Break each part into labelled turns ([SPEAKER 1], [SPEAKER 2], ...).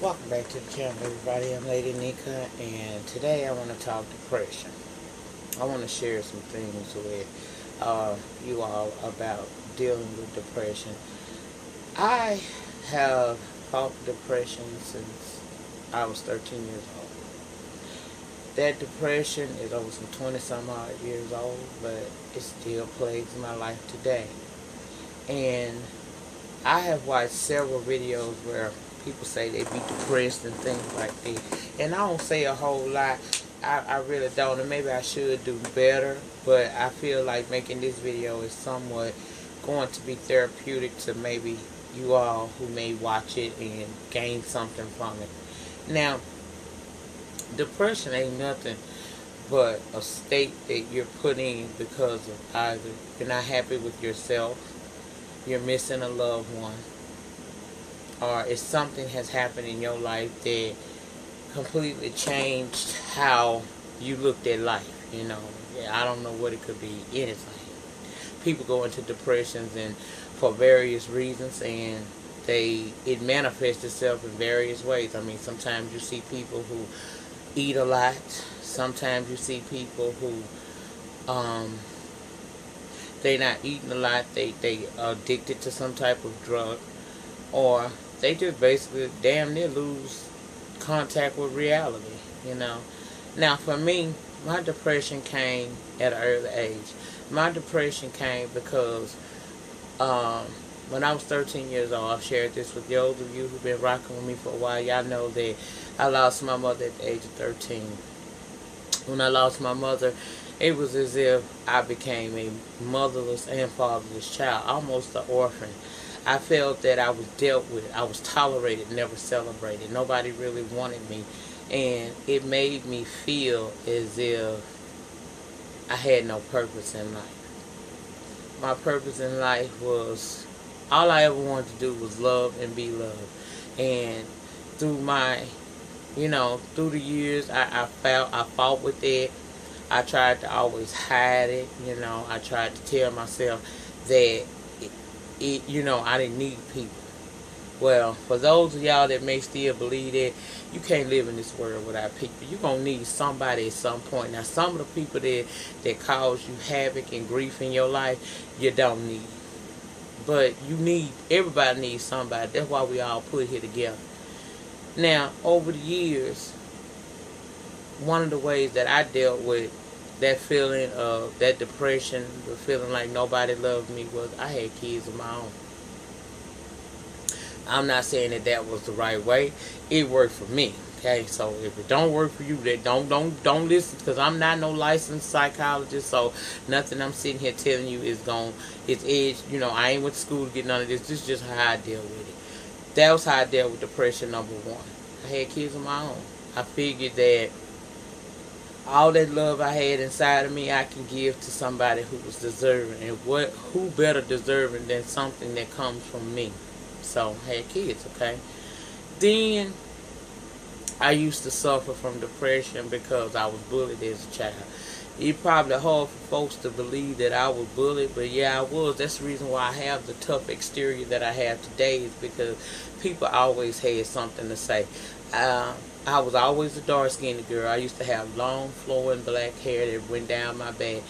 [SPEAKER 1] Welcome back to the channel, everybody. I'm Lady Nika, and today I want to talk depression. I want to share some things with you all about dealing with depression. I have fought depression since I was 13 years old. That depression is over some 20 some odd years old, but it still plagues my life today. And I have watched several videos where people say they be depressed and things like that. And I don't say a whole lot. I really don't. And maybe I should do better. But I feel like making this video is somewhat going to be therapeutic to maybe you all who may watch it and gain something from it. Now, depression ain't nothing but a state that you're put in because of either you're not happy with yourself, you're missing a loved one, or if something has happened in your life that completely changed how you looked at life. I don't know what it could be. Anything. People go into depressions and for various reasons, and it manifests itself in various ways. I mean, sometimes you see people who eat a lot. Sometimes you see people who they're not eating a lot. They are addicted to some type of drug, or they just basically damn near lose contact with reality. Now for me, my depression came at an early age. My depression came because when I was 13 years old, I've shared this with those of you who've been rocking with me for a while. Y'all know that I lost my mother at the age of 13. When I lost my mother, it was as if I became a motherless and fatherless child, almost an orphan. I felt that I was dealt with, I was tolerated, never celebrated. Nobody really wanted me, and it made me feel as if I had no purpose in life. My purpose in life was, all I ever wanted to do was love and be loved. And through through the years, I fought with it. I tried to always hide it. I tried to tell myself that I didn't need people. Well, for those of y'all that may still believe that, you can't live in this world without people. You're going to need somebody at some point. Now, some of the people that cause you havoc and grief in your life, you don't need. But everybody needs somebody. That's why we all put here together. Now, over the years, one of the ways that I dealt with that feeling of that depression, the feeling like nobody loved me, was I had kids of my own. I'm not saying that was the right way. It worked for me. Okay, so if it don't work for you, then don't listen, because I'm not no licensed psychologist. So nothing I'm sitting here telling you is edge. I ain't went to school to get none of this. This is just how I deal with it. That was how I dealt with depression, number one. I had kids of my own. I figured that all that love I had inside of me, I can give to somebody who was deserving. And who better deserving than something that comes from me? So I had kids, okay? Then I used to suffer from depression because I was bullied as a child. It's probably hard for folks to believe that I was bullied, but yeah, I was. That's the reason why I have the tough exterior that I have today, is because people always had something to say. I was always a dark-skinned girl. I used to have long, flowing black hair that went down my back.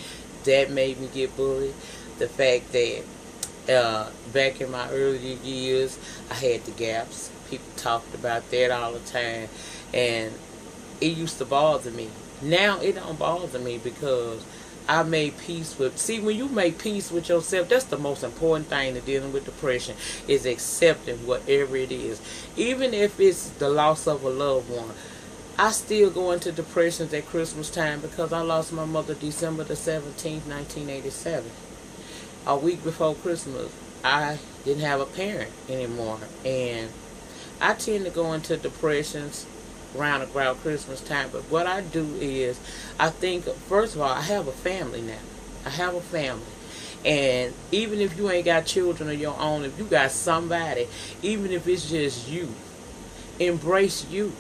[SPEAKER 1] That made me get bullied. The fact that back in my early years, I had the gaps. People talked about that all the time, and it used to bother me. Now it don't bother me because I made peace with. See, when you make peace with yourself, that's the most important thing to dealing with depression, is accepting whatever it is. Even if it's the loss of a loved one. I still go into depressions at Christmas time because I lost my mother December the 17th, 1987. A week before Christmas, I didn't have a parent anymore. And I tend to go into depressions around Christmas time. But what I do is, I think, first of all, I have a family now. I have a family. And even if you ain't got children of your own, if you got somebody, even if it's just you, embrace you.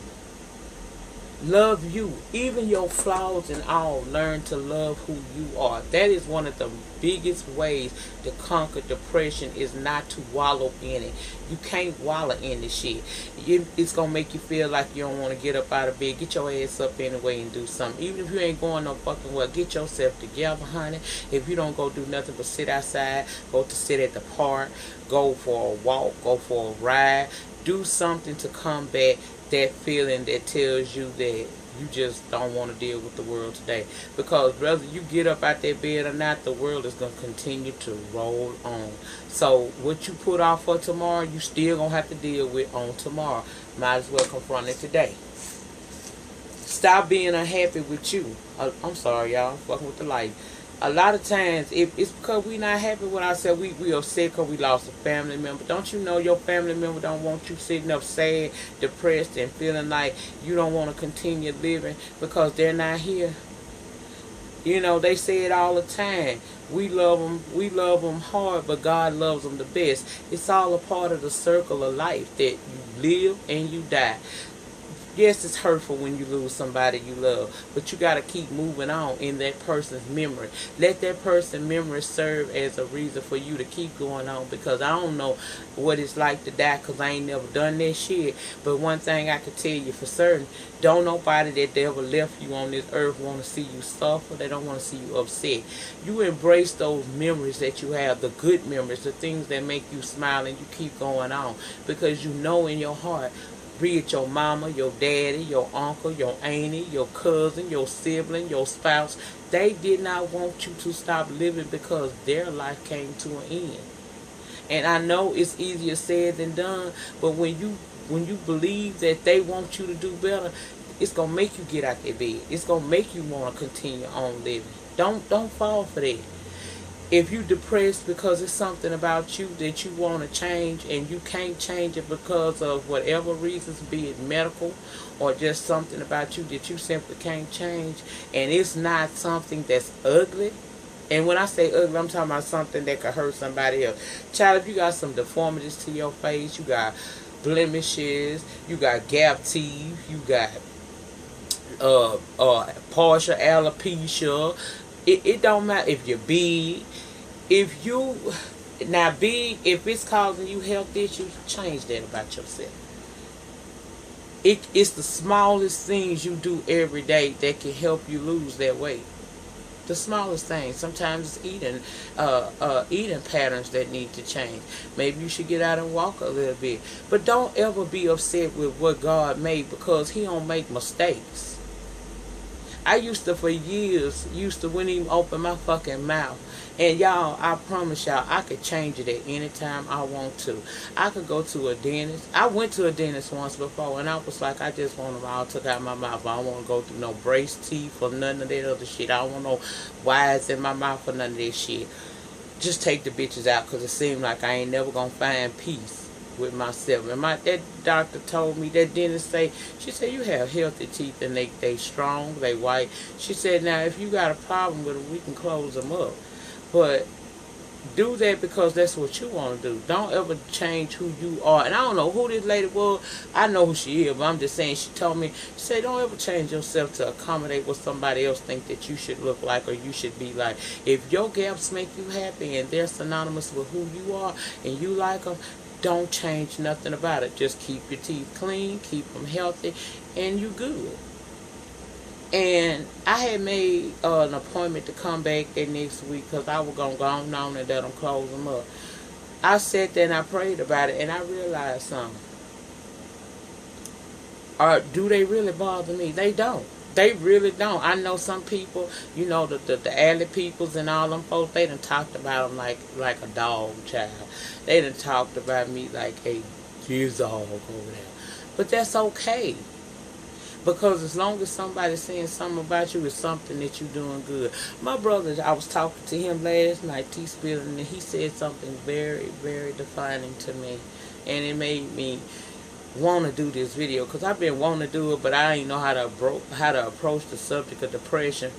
[SPEAKER 1] Love you, even your flaws and all. Learn to love who you are. That is one of the biggest ways to conquer depression, is not to wallow in it. You can't wallow in this shit. It's gonna make you feel like you don't want to get up out of bed. Get your ass up anyway and do something. Even if you ain't going no fucking well, get yourself together, honey. If you don't go do nothing but sit outside, go to sit at the park, go for a walk, go for a ride, do something to combat that feeling that tells you that you just don't want to deal with the world today. Because whether you get up out that bed or not, the world is going to continue to roll on. So what you put off for tomorrow, you still going to have to deal with on tomorrow. Might as well confront it today. Stop being unhappy with you. I'm sorry, y'all. Fucking with the light. A lot of times, it's because we not happy with ourselves. We upset because we lost a family member. Don't you know your family member don't want you sitting up sad, depressed, and feeling like you don't want to continue living because they're not here? You know, they say it all the time. We love them hard, but God loves them the best. It's all a part of the circle of life that you live and you die. Yes, it's hurtful when you lose somebody you love, but you got to keep moving on in that person's memory. Let that person's memory serve as a reason for you to keep going on, because I don't know what it's like to die because I ain't never done that shit. But one thing I can tell you for certain, don't nobody that ever left you on this earth want to see you suffer. They don't want to see you upset. You embrace those memories that you have, the good memories, the things that make you smile, and you keep going on because you know in your heart, be it your mama, your daddy, your uncle, your auntie, your cousin, your sibling, your spouse, they did not want you to stop living because their life came to an end. And I know it's easier said than done, but when you believe that they want you to do better, it's gonna make you get out that bed. It's gonna make you want to continue on living. Don't fall for that. If you depressed because it's something about you that you want to change and you can't change it because of whatever reasons, be it medical or just something about you that you simply can't change, and it's not something that's ugly. And when I say ugly, I'm talking about something that could hurt somebody else. Child, if you got some deformities to your face, you got blemishes, you got gap teeth, you got partial alopecia, it don't matter if you're big. If it's causing you health issues, change that about yourself. It's the smallest things you do every day that can help you lose that weight. The smallest things. Sometimes it's eating patterns that need to change. Maybe you should get out and walk a little bit. But don't ever be upset with what God made, because He don't make mistakes. I used to, for years, wouldn't even open my fucking mouth. And y'all, I promise y'all, I could change it at any time I want to. I could go to a dentist. I went to a dentist once before, and I was like, I just want them all took out my mouth. I don't want to go through no brace teeth or none of that other shit. I don't want no wires in my mouth or none of that shit. Just take the bitches out, because it seemed like I ain't never going to find peace with myself. And that doctor told me, that dentist she said, you have healthy teeth and they strong, they white. She said, now if you got a problem with them, we can close them up. But do that because that's what you want to do. Don't ever change who you are. And I don't know who this lady was. I know who she is, but I'm just saying, she told me, she said, don't ever change yourself to accommodate what somebody else think that you should look like or you should be like. If your gaps make you happy and they're synonymous with who you are and you like them, don't change nothing about it. Just keep your teeth clean, keep them healthy, and you good. And I had made an appointment to come back that next week because I was going to go on and let them close them up. I sat there and I prayed about it, and I realized something. Do they really bother me? They don't. They really don't. I know some people, you know, the alley peoples and all them folks, they done talked about them like a dog, child. They done talked about me like a dog over there. But that's okay. Because as long as somebody's saying something about you, it's something that you're doing good. My brother, I was talking to him last night, T-Spilling, and he said something very, very defining to me. And it made me want to do this video, because I've been wanting to do it, but I didn't know how to approach the subject of depression,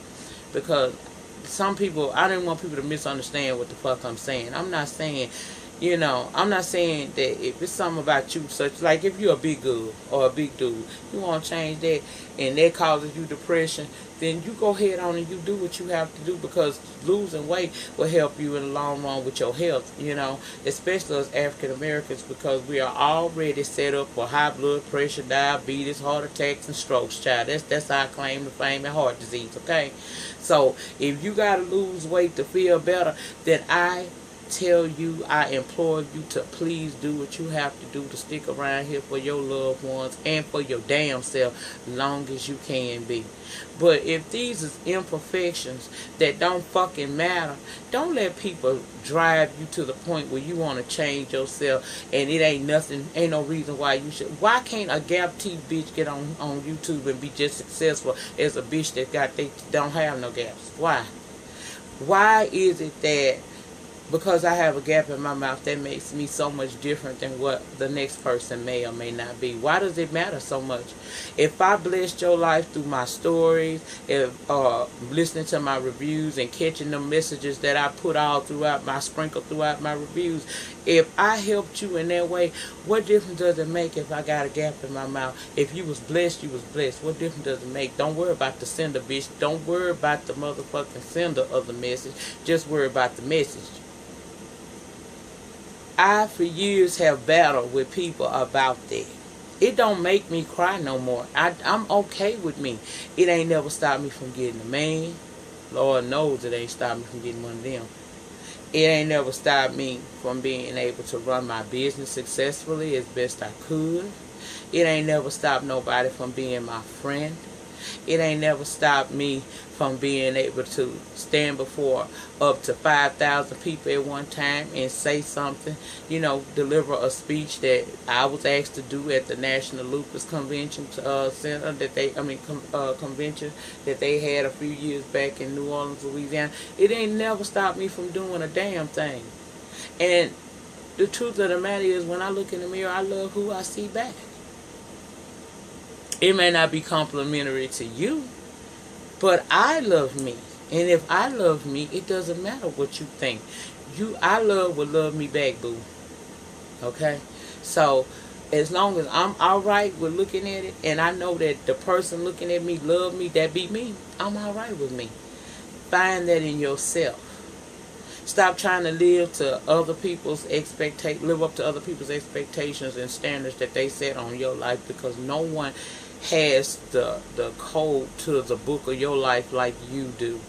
[SPEAKER 1] because some people, I didn't want people to misunderstand what the fuck I'm saying. I'm not saying You know, I'm not saying that if it's something about you, such like if you're a big girl or a big dude, you want to change that, and that causes you depression, then you go ahead on and you do what you have to do, because losing weight will help you in the long run with your health, you know, especially as African Americans, because we are already set up for high blood pressure, diabetes, heart attacks, and strokes, child. That's our claim to fame and heart disease, okay? So if you got to lose weight to feel better, then I implore you to please do what you have to do to stick around here for your loved ones and for your damn self long as you can be. But if these is imperfections that don't fucking matter, don't let people drive you to the point where you want to change yourself and it ain't nothing, ain't no reason why you should. Why can't a gap teeth bitch get on YouTube and be just successful as a bitch they don't have no gaps? Why? Why is it that because I have a gap in my mouth, that makes me so much different than what the next person may or may not be? Why does it matter so much? If I blessed your life through my stories, if listening to my reviews and catching the messages that I put all throughout sprinkled throughout my reviews, if I helped you in that way, what difference does it make if I got a gap in my mouth? If you was blessed, you was blessed. What difference does it make? Don't worry about the sender, bitch. Don't worry about the motherfucking sender of the message. Just worry about the message. I, for years, have battled with people about that. It don't make me cry no more. I'm okay with me. It ain't never stopped me from getting a man. Lord knows it ain't stopped me from getting one of them. It ain't never stopped me from being able to run my business successfully as best I could. It ain't never stopped nobody from being my friend. It ain't never stopped me from being able to stand before up to 5,000 people at one time and say something, you know, deliver a speech that I was asked to do at the National Lupus Convention Center convention that they had a few years back in New Orleans, Louisiana. It ain't never stopped me from doing a damn thing. And the truth of the matter is, when I look in the mirror, I love who I see back. It may not be complimentary to you, but I love me. And if I love me, it doesn't matter what you think. I love will love me back, boo. Okay? So, as long as I'm alright with looking at it, and I know that the person looking at me love me, that be me, I'm alright with me. Find that in yourself. Stop trying to live up to other people's expectations and standards that they set on your life, because no one has the code to the book of your life like you do.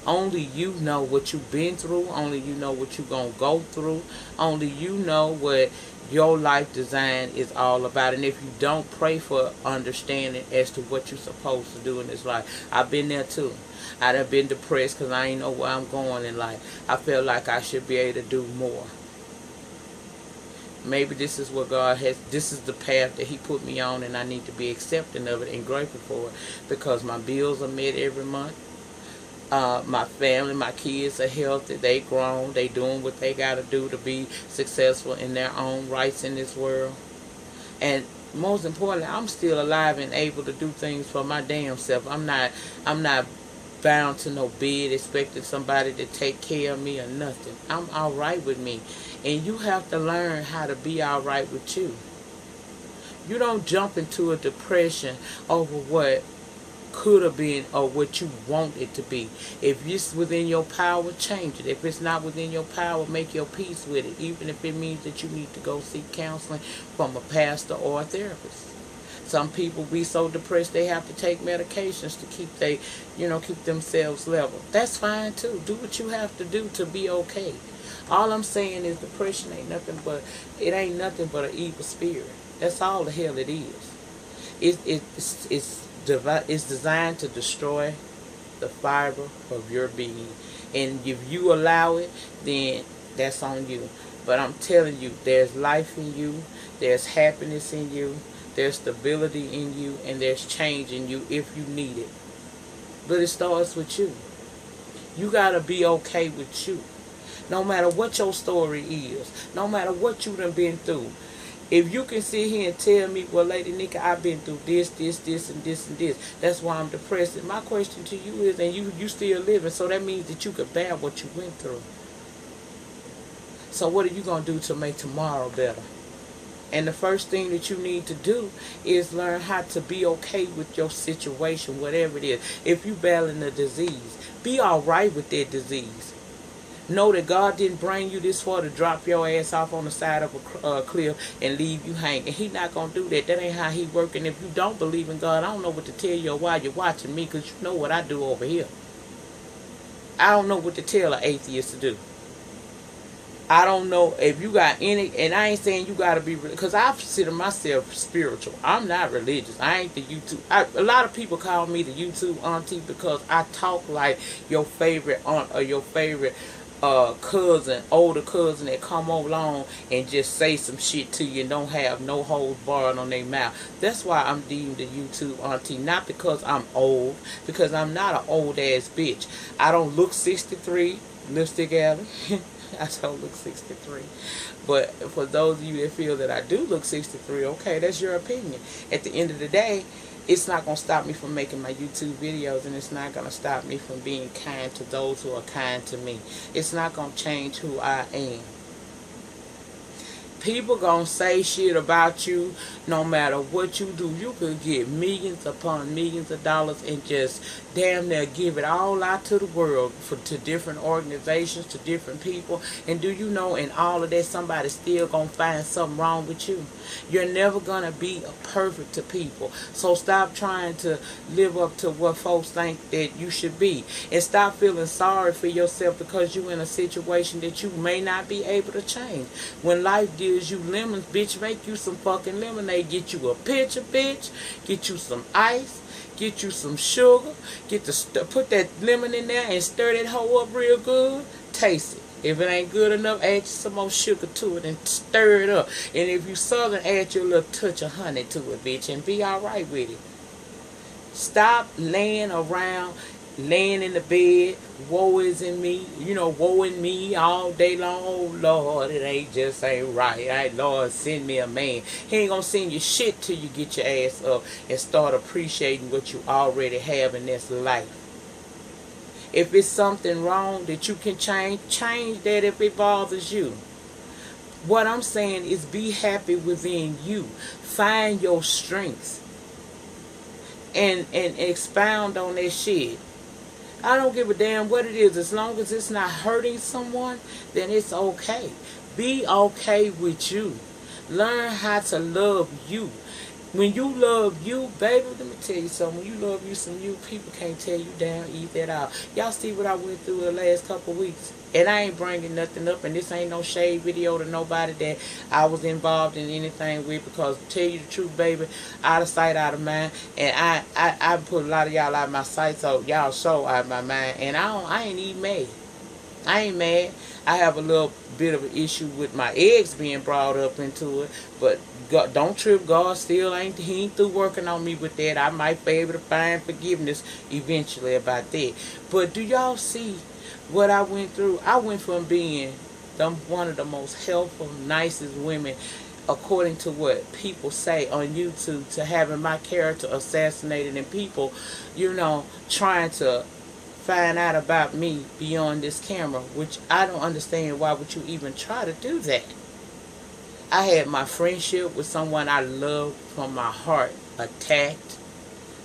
[SPEAKER 1] Only you know what you've been through. Only you know what you're going to go through. Only you know what your life design is all about. And if you don't, pray for understanding as to what you're supposed to do in this life. I've been there too. I done been depressed because I ain't know where I'm going in life. I felt like I should be able to do more. Maybe this is what this is the path that He put me on, and I need to be accepting of it and grateful for it, because my bills are met every month. My family, my kids are healthy. They grown. They doing what they got to do to be successful in their own rights in this world. And most importantly, I'm still alive and able to do things for my damn self. I'm not bound to no bed expecting somebody to take care of me or nothing. I'm alright with me. And you have to learn how to be alright with you. You don't jump into a depression over what could have been or what you want it to be. If it's within your power, change it. If it's not within your power, make your peace with it, even if it means that you need to go seek counseling from a pastor or a therapist. Some people be so depressed they have to take medications to keep themselves level. That's fine too. Do what you have to do to be okay. All I'm saying is depression ain't nothing but an evil spirit. That's all the hell it is. It's designed to destroy the fiber of your being. And if you allow it, then that's on you. But I'm telling you, there's life in you, there's happiness in you, there's stability in you, and there's change in you if you need it. But it starts with you. You got to be okay with you. No matter what your story is, no matter what you done been through. If you can sit here and tell me, well, Lady Nika, I've been through this, and this. That's why I'm depressed. And my question to you is, and you still living, so that means that you could bear what you went through. So what are you going to do to make tomorrow better? And the first thing that you need to do is learn how to be okay with your situation, whatever it is. If you battling a disease, be all right with that disease. Know that God didn't bring you this far to drop your ass off on the side of a cliff and leave you hanging. He not going to do that. That ain't how he working. If you don't believe in God, I don't know what to tell you while you're watching me, because you know what I do over here. I don't know what to tell an atheist to do. I don't know if you got any, and I ain't saying you got to be, because I consider myself spiritual. I'm not religious. I ain't the YouTube. A lot of people call me the YouTube auntie because I talk like your favorite aunt or your favorite cousin, older cousin that come along and just say some shit to you and don't have no holds barred on their mouth. That's why I'm deemed the YouTube auntie. Not because I'm old, because I'm not an old ass bitch. I don't look 63, lipstick alley. I don't look 63. But for those of you that feel that I do look 63, okay, that's your opinion. At the end of the day, it's not going to stop me from making my YouTube videos, and it's not going to stop me from being kind to those who are kind to me. It's not going to change who I am. People gonna say shit about you no matter what you do. You could get millions upon millions of dollars and just damn near give it all out to the world, to different organizations, to different people. And do you know, in all of that, somebody's still gonna find something wrong with you. You're never gonna be perfect to people. So stop trying to live up to what folks think that you should be. And stop feeling sorry for yourself because you're in a situation that you may not be able to change. When life deals you lemons, bitch, make you some fucking lemonade. Get you a pitcher, bitch. Get you some ice. Get you some sugar. Put that lemon in there and stir that hoe up real good. Taste it. If it ain't good enough, add some more sugar to it and stir it up. And if you southern, add your little touch of honey to it, bitch, and be alright with it. Stop laying around, laying in the bed, woe is in me, woe in me all day long. Oh, Lord, it ain't right. Hey, Lord, send me a man. He ain't gonna send you shit till you get your ass up and start appreciating what you already have in this life. If it's something wrong that you can change that if it bothers you. What I'm saying is be happy within you. Find your strengths. And expound on that shit. I don't give a damn what it is. As long as it's not hurting someone, then it's okay. Be okay with you. Learn how to love you. When you love you, baby, let me tell you something. When you love you some you, people can't tear you down, eat that out. Y'all see what I went through the last couple of weeks? And I ain't bringing nothing up, and this ain't no shade video to nobody that I was involved in anything with, because to tell you the truth, baby, out of sight, out of mind. And I put a lot of y'all out of my sight, so y'all so out of my mind. And I ain't even mad. I ain't mad. I have a little bit of an issue with my eggs being brought up into it, but God, don't trip. God still ain't through working on me with that. I might be able to find forgiveness eventually about that. But do y'all see what I went through? I went from being one of the most helpful, nicest women, according to what people say on YouTube, to having my character assassinated, and people, trying to find out about me beyond this camera, which I don't understand. Why would you even try to do that? I had my friendship with someone I loved from my heart attacked.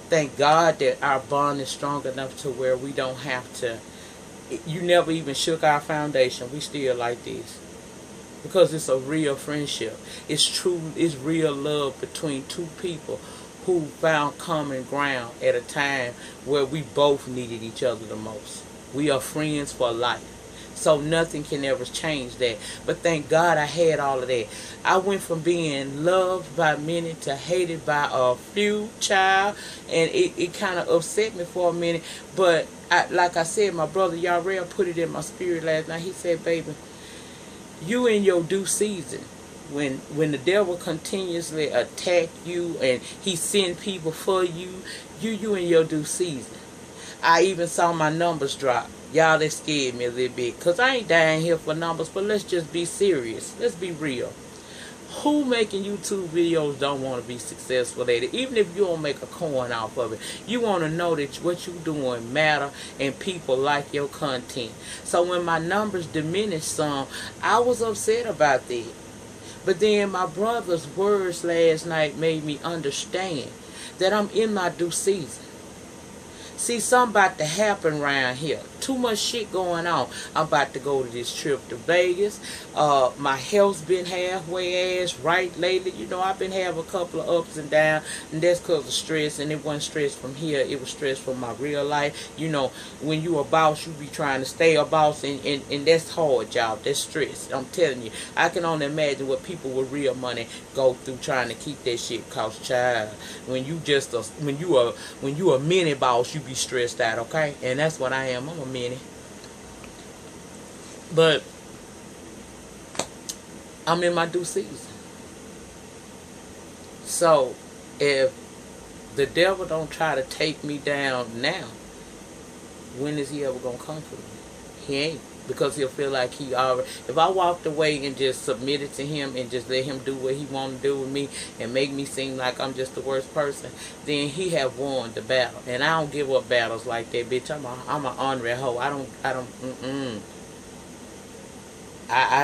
[SPEAKER 1] Thank God that our bond is strong enough to where we don't have to. You never even shook our foundation. We still like this. Because it's a real friendship. It's true, it's real love between two people who found common ground at a time where we both needed each other the most. We are friends for life. So nothing can ever change that. But thank God I had all of that. I went from being loved by many to hated by a few, child. And it kind of upset me for a minute. But like I said, my brother Yarrell put it in my spirit last night. He said, baby, you in your due season. When the devil continuously attack you and he send people for you, you in your due season. I even saw my numbers drop. Y'all, that scared me a little bit. Because I ain't dying here for numbers, but let's just be serious. Let's be real. Who making YouTube videos don't want to be successful at it? Even if you don't make a coin off of it, you want to know that what you doing matter and people like your content. So when my numbers diminished some, I was upset about that. But then my brother's words last night made me understand that I'm in my due season. See, something about to happen around here. Too much shit going on. I'm about to go to this trip to Vegas. My health's been halfway ass right lately. You know, I've been having a couple of ups and downs, and that's because of stress. And it wasn't stress from here. It was stress from my real life. You know, when you a boss, you be trying to stay a boss, and that's hard, y'all. That's stress. I'm telling you. I can only imagine what people with real money go through trying to keep that shit. Cause, child, when you a mini boss, you be stressed out, okay? And that's what I am. I'm a mini. But I'm in my due season. So if the devil don't try to take me down now, when is he ever gonna come for me? He ain't. Because he'll feel like he already... If I walked away and just submitted to him and just let him do what he want to do with me and make me seem like I'm just the worst person, then he have won the battle. And I don't give up battles like that, bitch. I'm an honorary hoe. I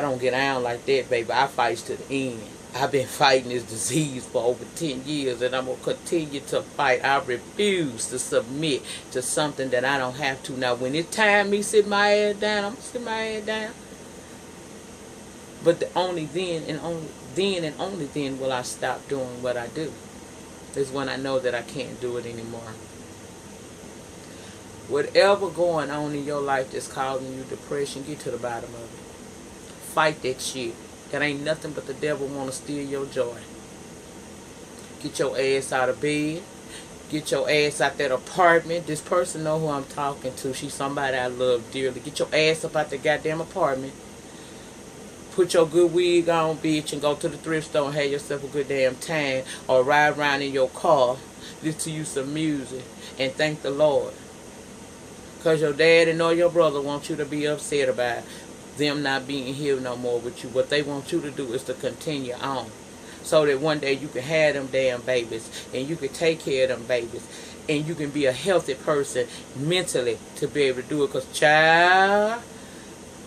[SPEAKER 1] don't get down like that, baby. I fight to the end. I've been fighting this disease for over 10 years, and I'm going to continue to fight. I refuse to submit to something that I don't have to. Now, when it's time me sit my ass down, I'm going to sit my ass down. But only then and only then will I stop doing what I do. Is when I know that I can't do it anymore. Whatever going on in your life that's causing you depression, get to the bottom of it. Fight that shit. That ain't nothing but the devil want to steal your joy. Get your ass out of bed. Get your ass out that apartment. This person know who I'm talking to. She's somebody I love dearly. Get your ass up out the goddamn apartment. Put your good wig on, bitch, and go to the thrift store and have yourself a good damn time. Or ride around in your car. Listen to you some music. And thank the Lord. Because your daddy nor your brother want you to be upset about them not being here no more with you. What they want you to do is to continue on. So that one day you can have them damn babies. And you can take care of them babies. And you can be a healthy person mentally to be able to do it. Because, child,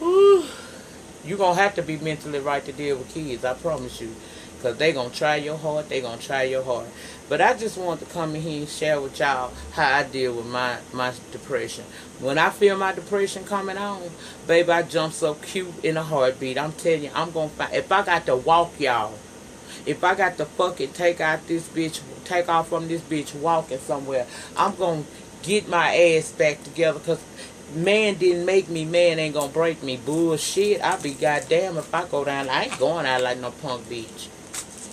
[SPEAKER 1] you're going to have to be mentally right to deal with kids. I promise you. Because they're going to try your heart. They're going to try your heart. But I just want to come in here and share with y'all how I deal with my depression. When I feel my depression coming on, baby, I jump so cute in a heartbeat. I'm telling you, I'm going to find... If I got to walk, y'all. If I got to fucking take off from this bitch walking somewhere, I'm going to get my ass back together. Because man didn't make me, man ain't going to break me. Bullshit. I be goddamn if I go down. I ain't going out like no punk bitch.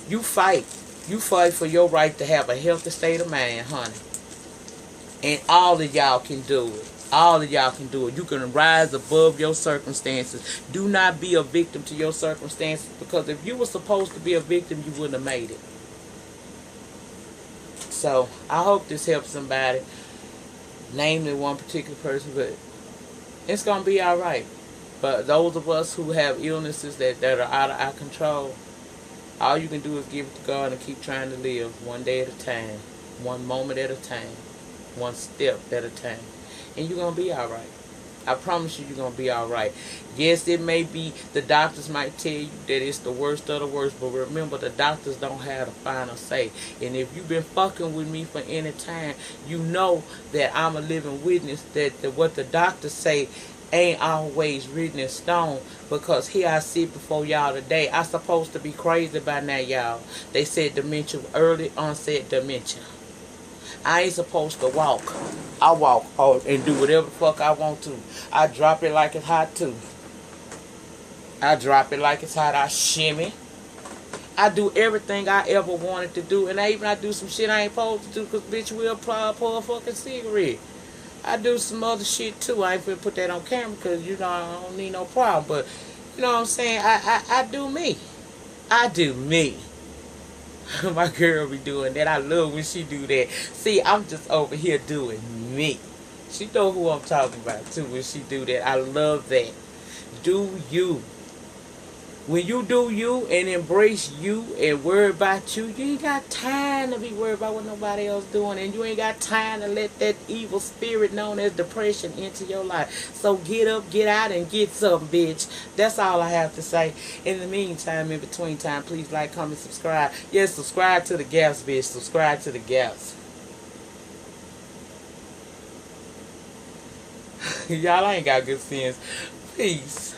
[SPEAKER 1] You fight. You fight for your right to have a healthy state of mind, honey. And all of y'all can do it. All of y'all can do it. You can rise above your circumstances. Do not be a victim to your circumstances. Because if you were supposed to be a victim, you wouldn't have made it. So, I hope this helps somebody. Namely one particular person. But it's going to be alright. But those of us who have illnesses that are out of our control, all you can do is give it to God and keep trying to live one day at a time. One moment at a time. One step at a time. And you're going to be alright. I promise you, you're going to be alright. Yes, it may be, the doctors might tell you that it's the worst of the worst, but remember, the doctors don't have the final say. And if you've been fucking with me for any time, you know that I'm a living witness that what the doctors say ain't always written in stone. Because here I sit before y'all today. I'm supposed to be crazy by now, y'all. They said dementia, early onset dementia. I ain't supposed to walk. I walk and do whatever the fuck I want to. I drop it like it's hot too. I drop it like it's hot. I shimmy. I do everything I ever wanted to do. And I do some shit I ain't supposed to do. Because bitch will pull a fucking cigarette. I do some other shit too. I ain't finna put that on camera because, you know, I don't need no problem. But, you know what I'm saying? I do me. I do me. My girl be doing that. I love when she do that. See, I'm just over here doing me. She know who I'm talking about too when she do that. I love that. Do you. When you do you and embrace you and worry about you, you ain't got time to be worried about what nobody else doing, and you ain't got time to let that evil spirit known as depression into your life. So get up, get out, and get some, bitch. That's all I have to say. In the meantime, in between time, please like, comment, subscribe. Yes, subscribe to the gaps, bitch. Subscribe to the gaps. Y'all ain't got good sense. Peace.